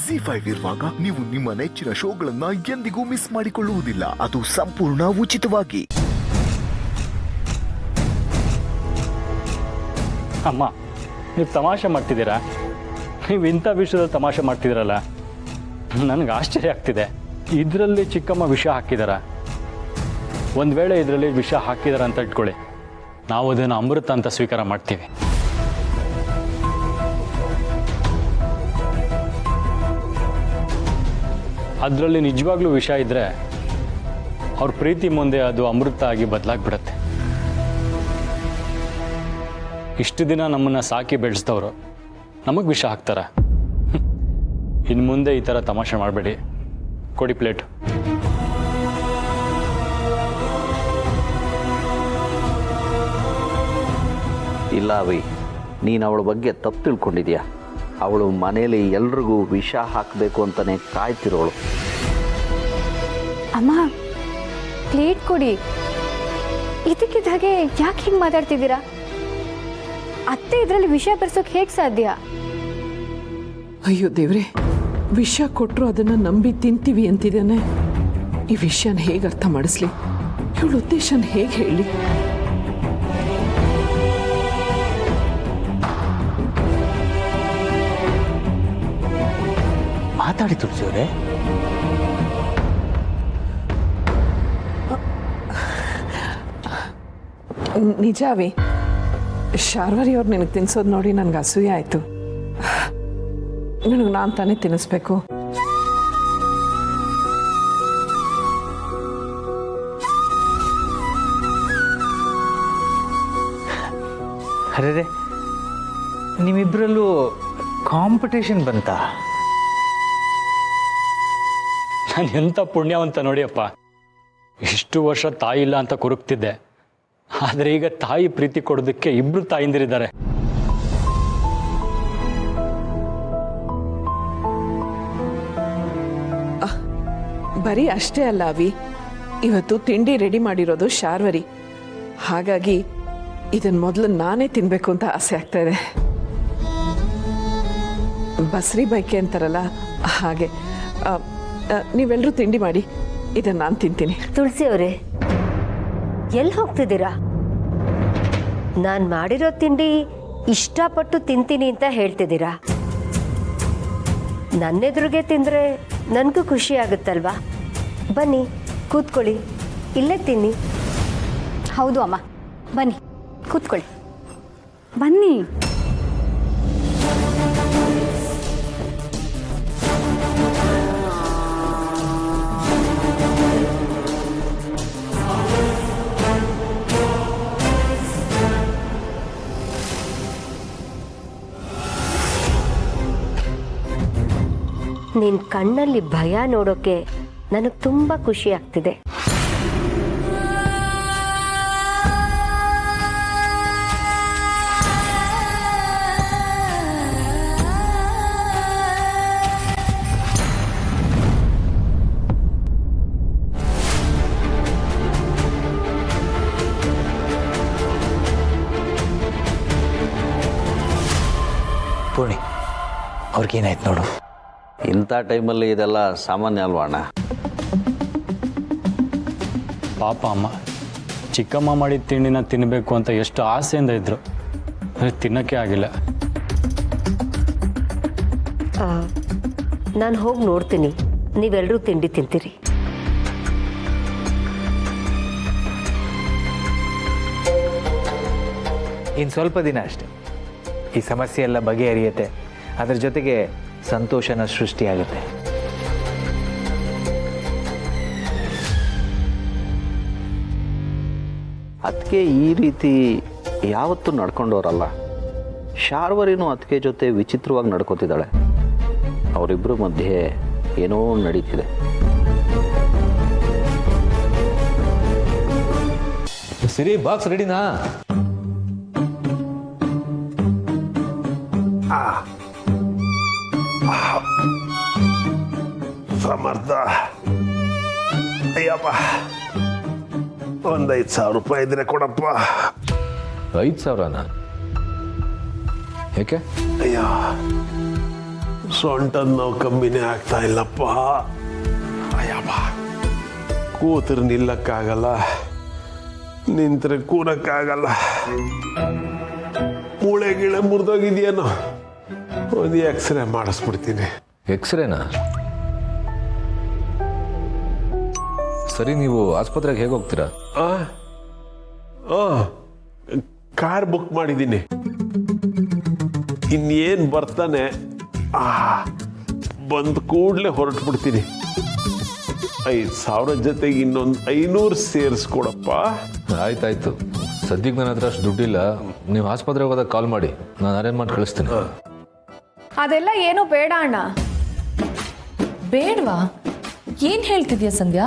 ZEE5 ಇರುವಾಗ ನೀವು ನಿಮ್ಮ ನೆಚ್ಚಿನ ಶೋಗಳನ್ನ ಎಂದಿಗೂ ಮಿಸ್ ಮಾಡಿಕೊಳ್ಳುವುದಿಲ್ಲ. ಅದು ಸಂಪೂರ್ಣ ಉಚಿತವಾಗಿ. ಅಮ್ಮ, ನೀವು ತಮಾಷೆ ಮಾಡ್ತಿದ್ದೀರಾ? ನೀವು ಇಂಥ ವಿಷಯದಲ್ಲಿ ತಮಾಷೆ ಮಾಡ್ತಿದ್ದೀರಲ್ಲ, ನನಗೆ ಆಶ್ಚರ್ಯ ಆಗ್ತಿದೆ. ಇದರಲ್ಲಿ ಚಿಕ್ಕಮ್ಮ ವಿಷ ಹಾಕಿದಾರ? ಒಂದು ವೇಳೆ ಇದರಲ್ಲಿ ವಿಷ ಹಾಕಿದಾರ ಅಂತ ಇಟ್ಕೊಳ್ಳಿ, ನಾವು ಅದನ್ನು ಅಮೃತ ಅಂತ ಸ್ವೀಕಾರ ಮಾಡ್ತೀವಿ. ಅದರಲ್ಲಿ ನಿಜವಾಗ್ಲೂ ವಿಷ ಇದ್ದರೆ ಅವ್ರ ಪ್ರೀತಿ ಮುಂದೆ ಅದು ಅಮೃತ ಆಗಿ ಬದಲಾಗ್ಬಿಡತ್ತೆ. ಇಷ್ಟು ದಿನ ನಮ್ಮನ್ನು ಸಾಕಿ ಬೆಳೆಸಿದವರು ನಮಗೆ ವಿಷ ಹಾಕ್ತಾರೆ. ಇನ್ನು ಮುಂದೆ ಈ ಥರ ತಮಾಷೆ ಮಾಡಬೇಡಿ. ಕೊಡಿ ಪ್ಲೇಟ್. ಇಲ್ಲ ಅವಿ, ನೀನು ಅವಳ ಬಗ್ಗೆ ತಪ್ಪು ತಿಳ್ಕೊಂಡಿದ್ಯಾ. ಅವಳು ಮನೇಲಿ ಎಲ್ರಿಗೂ ವಿಷ ಹಾಕಬೇಕು ಅಂತಲೇ ಕಾಯ್ತಿರೋಳು. ಅಮ್ಮ, ಪ್ಲೇಟ್ ಕೊಡಿ. ಇದಕ್ಕಿದ್ದ ಹಾಗೆ ಯಾಕೆ ಹಿಂಗೆ ಮಾತಾಡ್ತಿದ್ದೀರಾ? ಅತ್ತೆ ಇದರಲ್ಲಿ ವಿಷಯ ಬೆರೆಸೋಕೆ ಹೇಗೆ ಸಾಧ್ಯ? ಅಯ್ಯೋ ದೇವ್ರೆ, ವಿಷ ಕೊಟ್ಟರು ಅದನ್ನು ನಂಬಿ ತಿಂತೀವಿ ಅಂತಿದ್ದಾನೆ. ಈ ವಿಷಯನ ಹೇಗೆ ಅರ್ಥ ಮಾಡಿಸ್ಲಿ? ಇವಳ ಉದ್ದೇಶನ ಹೇಗೆ ಹೇಳಿ? ಮಾತಾಡಿ ತುಳಸಿಯವರೇ. ನಿಜವೇ, ಶಾರ್ವರಿ ಅವ್ರು ನಿನಗೆ ತಿನ್ಸೋದು ನೋಡಿ ನನಗೆ ಅಸೂಯೆ ಆಯಿತು. ನನಗೆ ನಾನು ತಾನೇ ತಿನ್ನಿಸ್ಬೇಕು. ಅರೆ, ನಿಮ್ಮಿಬ್ಬರಲ್ಲೂ ಕಾಂಪಿಟೇಷನ್ ಬಂತ? ನಾನು ಎಂಥ ಪುಣ್ಯವಂತ ನೋಡಿಯಪ್ಪ. ಇಷ್ಟು ವರ್ಷ ತಾಯಿ ಇಲ್ಲ ಅಂತ ಕೊರಗ್ತಿದ್ದೆ, ಆದರೆ ಈಗ ತಾಯಿ ಪ್ರೀತಿ ಕೊಡೋದಕ್ಕೆ ಇಬ್ಬರು ತಾಯಿಂದಿರಿದ್ದಾರೆ. ಬರೀ ಅಷ್ಟೇ ಅಲ್ಲ ಅವಿ, ಇವತ್ತು ತಿಂಡಿ ರೆಡಿ ಮಾಡಿರೋದು ಶಾರ್ವರಿ. ಹಾಗಾಗಿ ಇದನ್ನು ಮೊದಲು ನಾನೇ ತಿನ್ನಬೇಕು ಅಂತ ಆಸೆ ಆಗ್ತಾ ಇದೆ. ಬಸ್ರಿ ಬೈಕೆ ಅಂತಾರಲ್ಲ ಹಾಗೆ. ನೀವೆಲ್ಲರೂ ತಿಂಡಿ ಮಾಡಿ, ಇದನ್ನು ನಾನು ತಿಂತೀನಿ. ತುಳಸಿ ಅವರೇ, ಎಲ್ಲಿ ಹೋಗ್ತಿದ್ದೀರಾ? ನಾನು ಮಾಡಿರೋ ತಿಂಡಿ ಇಷ್ಟಪಟ್ಟು ತಿಂತೀನಿ ಅಂತ ಹೇಳ್ತಿದ್ದೀರಾ. ನನ್ನೆದುರಿಗೆ ತಿಂದರೆ ನನಗೂ ಖುಷಿ ಆಗುತ್ತಲ್ವಾ? ಬನ್ನಿ ಕೂತ್ಕೊಳ್ಳಿ, ಇಲ್ಲೇ ತಿನ್ನಿ. ಹೌದು ಅಮ್ಮ, ಬನ್ನಿ ಕೂತ್ಕೊಳ್ಳಿ. ಬನ್ನಿ. ನಿನ್ನ ಕಣ್ಣಲ್ಲಿ ಭಯ ನೋಡೋಕೆ ನನಗೆ ತುಂಬ ಖುಷಿ ಆಗ್ತಿದೆ. ಪೂರ್ಣಿ, ಅವ್ರಿಗೇನಾಯ್ತು ನೋಡು. ಇಂಥ ಟೈಮಲ್ಲಿ ಇದೆಲ್ಲ ಸಾಮಾನ್ಯ ಅಲ್ವಾ ಅಣ್ಣ? ಪಾಪ ಅಮ್ಮ, ಚಿಕ್ಕಮ್ಮ ಮಾಡಿದ ತಿಂಡಿನ ತಿನ್ನಬೇಕು ಅಂತ ಎಷ್ಟು ಆಸೆಯಿಂದ ಇದ್ರು, ತಿನ್ನೋಕ್ಕೆ ಆಗಿಲ್ಲ. ನಾನು ಹೋಗಿ ನೋಡ್ತೀನಿ, ನೀವೆಲ್ಲರೂ ತಿಂಡಿ ತಿಂತೀರಿ. ಇನ್ನು ಸ್ವಲ್ಪ ದಿನ ಅಷ್ಟೆ ಈ ಸಮಸ್ಯೆ ಎಲ್ಲ ಬಗೆಹರಿಯುತ್ತೆ. ಅದರ ಜೊತೆಗೆ ಸಂತೋಷನ ಸೃಷ್ಟಿಯಾಗುತ್ತೆ. ಅದಕ್ಕೆ ಈ ರೀತಿ ಯಾವತ್ತೂ ನಡ್ಕೊಂಡವರಲ್ಲ. ಶಾರ್ವರಿನೂ ಅದಕ್ಕೆ ಜೊತೆ ವಿಚಿತ್ರವಾಗಿ ನಡ್ಕೋತಿದ್ದಾಳೆ. ಅವರಿಬ್ಬರ ಮಧ್ಯೆ ಏನೋ ನಡೀತಿದೆ. ಸಿರಿ, ಬಾಕ್ಸ್ ರೆಡಿನಾ? ಸಮರ್ಥ, ಅಯ್ಯಪ್ಪ, ಒಂದು 5,000 ರೂಪಾಯಿ ಇದ್ರೆ ಕೊಡಪ್ಪ. 5,000ನಾ? ಯಾಕೆ? ಅಯ್ಯೋ, ಸೊಂಟದ ನೋವು ಕಮ್ಮಿನೇ ಆಗ್ತಾ ಇಲ್ಲಪ್ಪ. ಅಯ್ಯಪ್ಪ, ಕೂತ್ರೆ ನಿಲ್ಲಕ್ಕಾಗಲ್ಲ, ನಿಂತ್ರೆ ಕೂರಕ್ಕಾಗಲ್ಲ. ಮೂಳೆ ಗಿಳೆ ಮುರಿದೋಗಿದೆಯೇನೋ, ಒಂದು ಎಕ್ಸ್ರೇ ಮಾಡಿಸ್ಬಿಡ್ತೀನಿ. ಎಕ್ಸ್ರೇನಾ? ಸರಿ, ನೀವು ಆಸ್ಪತ್ರೆಗೆ ಹೇಗೆ ಹೋಗ್ತೀರಾ? ಕಾರ್ ಬುಕ್ ಮಾಡಿದ್ದೀನಿ. ಇನ್ನೇನು ಬರ್ತಾನೆ ಬಂದ ಕೂಡಲೇ ಹೊರಟ್ಬಿಡ್ತೀನಿ. 5,000 ಜೊತೆಗೆ ಇನ್ನೊಂದು 500 ಸೇರಿಸ್ಕೊಡಪ್ಪ. ಆಯ್ತಾಯ್ತು. ಸದ್ಯಕ್ಕೆ ನನ್ನ ಹತ್ರ ಅಷ್ಟು ದುಡ್ಡಿಲ್ಲ. ನೀವು ಆಸ್ಪತ್ರೆಗೆ ಹೋದಾಗ ಕಾಲ್ ಮಾಡಿ, ನಾನು ಅರೇಂಜ್ ಮಾಡಿ ಕಳಿಸ್ತೀನಿ. ಅದೆಲ್ಲ ಏನು ಬೇಡ ಅಣ್ಣ. ಬೇಡವಾ? ಏನ್ ಹೇಳ್ತಿದ್ಯಾ ಸಂಧ್ಯಾ?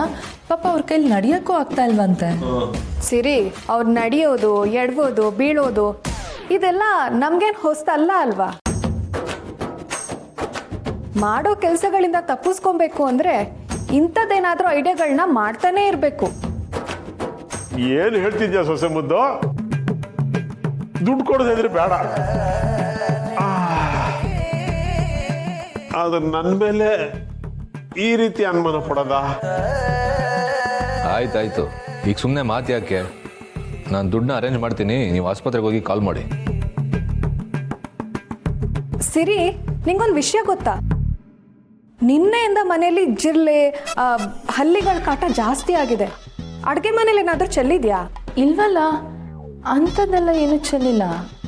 ಪಾಪ ಅವ್ರ ಕೈಲಿ ನಡಿಯಕ್ಕೂ ಆಗ್ತಾ ಇಲ್ವಂತೆ. ಸಿರಿ, ಅವ್ರು ನಡೆಯೋದು, ಎಡ್ಬೋದು, ಬೀಳೋದು ಇದೆಲ್ಲ ನಮ್ಗೇನು ಹೊಸ್ತಲ್ಲ ಅಲ್ವಾ? ಮಾಡೋ ಕೆಲಸಗಳಿಂದ ತಪ್ಪಿಸ್ಕೊಬೇಕು ಅಂದ್ರೆ ಇಂಥದ್ದೇನಾದ್ರೂ ಐಡಿಯಾಗಳನ್ನ ಮಾಡ್ತಾನೆ ಇರಬೇಕು. ಏನು ಹೇಳ್ತಿದ್ಯಾ ಸೊಸೆ ಮುದ್ದು? ದುಡ್ಡು ಕೊಡೋದಿದ್ರೆ ಬೇಡ, ಆದ್ರೆ ನನ್ನ ಮೇಲೆ ಈ ರೀತಿ ಅನುಮಾನ ಪಡೋದ? ಆಯ್ತಾಯ್ತು, ಈಗ ಸುಮ್ಮನೆ ಮಾತು ಯಾಕೆ? ನಾನು ದುಡ್ಡನ್ನ ಅರೇಂಜ್ ಮಾಡ್ತೀನಿ, ನೀವು ಆಸ್ಪತ್ರೆಗೆ ಹೋಗಿ ಕಾಲ್ ಮಾಡಿ. ಸಿರಿ, ನಿಂಗೊಂದು ವಿಷಯ ಗೊತ್ತಾ? ನಿನ್ನೆಯಿಂದ ಮನೆಯಲ್ಲಿ ಜಿರ್ಲೆ ಹಲ್ಲಿಗಳ ಕಾಟ ಜಾಸ್ತಿ ಆಗಿದೆ. ಅಡುಗೆ ಮನೇಲಿ ಏನಾದರೂ ಚೆಲ್ಲಿದ್ಯಾ? ಇಲ್ವಲ್ಲ, ಅಂಥದ್ದೆಲ್ಲ ಏನು ಚೆಲ್ಲಿಲ್ಲ.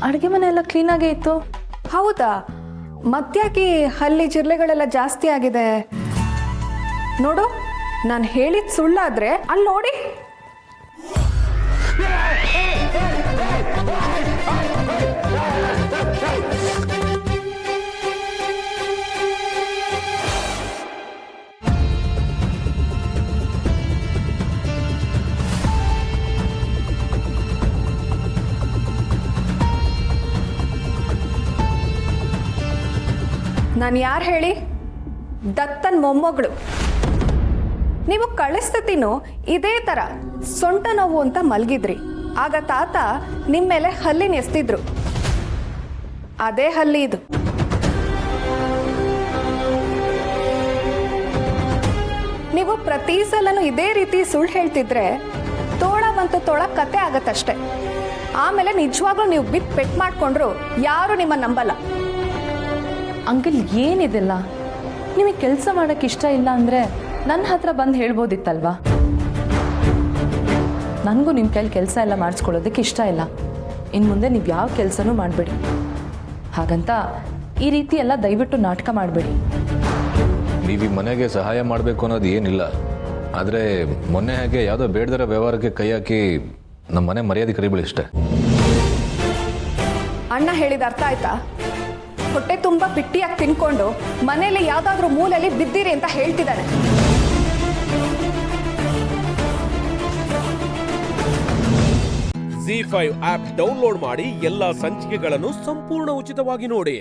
ಅಡುಗೆ ಮನೆ ಎಲ್ಲ ಕ್ಲೀನಾಗೇ ಇತ್ತು. ಹೌದಾ? ಮತ್ತ್ಯಾಕೆ ಹಲ್ಲಿ ಜಿರ್ಲೆಗಳೆಲ್ಲ ಜಾಸ್ತಿ ಆಗಿದೆ? ನೋಡು, ನಾನು ಹೇಳಿದ ಸುಳ್ಳಾದ್ರೆ ಅಲ್ಲಿ ನೋಡಿ. ನಾನು ಯಾರು ಹೇಳಿ? ದತ್ತನ್ ಮೊಮ್ಮಗಳು. ನೀವು ಕಳಿಸ್ತಿನೂ ಇದೇ ಥರ ಸೊಂಟ ನೋವು ಅಂತ ಮಲಗಿದ್ರಿ. ಆಗ ತಾತ ನಿಮ್ಮ ಮೇಲೆ ಹಲ್ಲಿನ ಎಸ್ತಿದ್ರು. ಅದೇ ಹಲ್ಲಿ ಇದು. ನೀವು ಪ್ರತಿ ಸಲನೂ ಇದೇ ರೀತಿ ಸುಳ್ಳು ಹೇಳ್ತಿದ್ರೆ ತೋಳ ಬಂತು ತೋಳ ಕತೆ ಆಗತ್ತಷ್ಟೆ. ಆಮೇಲೆ ನಿಜವಾಗ್ಲೂ ನೀವು ಬಿದ್ದು ಪೆಟ್ ಮಾಡಿಕೊಂಡ್ರು ಯಾರು ನಿಮ್ಮ ನಂಬಲ್ಲ. ಅಂಕಲ್, ಏನಿದೆಲ್ಲ? ನಿಮಗೆ ಕೆಲಸ ಮಾಡೋಕ್ಕೆ ಇಷ್ಟ ಇಲ್ಲ ಅಂದರೆ ನನ್ನ ಹತ್ರ ಬಂದು ಹೇಳ್ಬೋದಿತ್ತಲ್ವಾ? ನನಗೂ ನಿಮ್ಮ ಕೈಲಿ ಕೆಲಸ ಎಲ್ಲ ಮಾಡಿಸ್ಕೊಳ್ಳೋದಕ್ಕೆ ಇಷ್ಟ ಇಲ್ಲ. ಇನ್ನು ಮುಂದೆ ನೀವು ಯಾವ ಕೆಲಸನೂ ಮಾಡಬೇಡಿ. ಹಾಗಂತ ಈ ರೀತಿ ಎಲ್ಲ ದಯವಿಟ್ಟು ನಾಟಕ ಮಾಡಬೇಡಿ. ನೀವು ಈ ಮನೆಗೆ ಸಹಾಯ ಮಾಡಬೇಕು ಅನ್ನೋದು ಏನಿಲ್ಲ. ಆದರೆ ಮೊನ್ನೆ ಹಾಗೆ ಯಾವುದೋ ಬೇಡದಿರೋ ವ್ಯವಹಾರಕ್ಕೆ ಕೈ ಹಾಕಿ ನಮ್ಮ ಮನೆ ಮರ್ಯಾದೆ ಕರಿಬೇಡಿ ಇಷ್ಟೇ. ಅಣ್ಣ ಹೇಳಿದ ಅರ್ಥ ಆಯ್ತಾ? ಹೊಟ್ಟೆ ತುಂಬ ಬಿಟ್ಟಿಯಾಗಿ ತಿನ್ಕೊಂಡು ಮನೇಲಿ ಯಾವುದಾದ್ರೂ ಮೂಲೆಯಲ್ಲಿ ಬಿದ್ದಿರಿ ಅಂತ ಹೇಳ್ತಿದ್ದಾನೆ. ZEE5 ಆಪ್ ಡೌನ್ಲೋಡ್ ಮಾಡಿ ಎಲ್ಲಾ ಸಂಚಿಕೆಗಳನ್ನು ಸಂಪೂರ್ಣ ಉಚಿತವಾಗಿ ನೋಡಿ.